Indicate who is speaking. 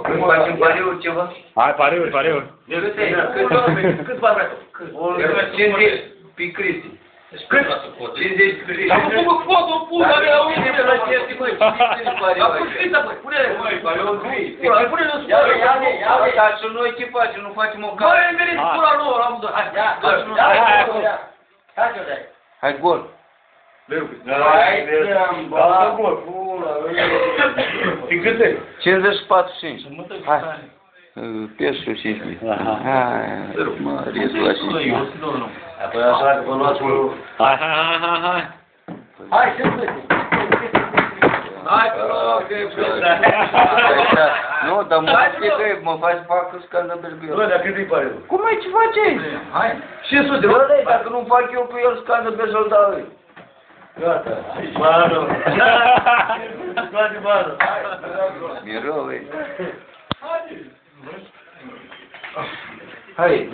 Speaker 1: Când facem pariuri ceva?
Speaker 2: Hai, pariuri.
Speaker 1: Cât bani vrei tu? 50 pe Cristi. Cât? 50 pe Cristi.
Speaker 3: Dar cum mă pot o pula mea la unde?
Speaker 1: Cine plătește, băi? Cine pare,
Speaker 3: Dar cum scrisă, băi? Pune-le,
Speaker 1: băi, pariuri nu.
Speaker 3: pune-le în spate.
Speaker 1: Ia-le. Dar și noi ce facem? Nu facem o casă.
Speaker 3: Băi, veniți pula nouă la amândoi. Hai.
Speaker 1: Hai, gol.
Speaker 3: Hai, gol.
Speaker 2: Și câte?
Speaker 1: 50-45. Hai. Pești 5.000. Hai, mă, risc la 5.000.
Speaker 3: Apoi așa că vă luați cu...
Speaker 2: Hai.
Speaker 3: Hai, ce spui? Hai, că
Speaker 1: Nu, dar mă știi că mă faci fac scandabel cu el.
Speaker 3: dar cât îi pare?
Speaker 1: Cum ai ce faci aici?
Speaker 3: Hai. 500 de
Speaker 1: Bă,
Speaker 3: lei.
Speaker 1: dacă nu fac eu cu el scandabel să-l dau lui.
Speaker 3: Gata. Banul. Scoate banul.
Speaker 1: Mi-e rău, ei.
Speaker 3: Hai.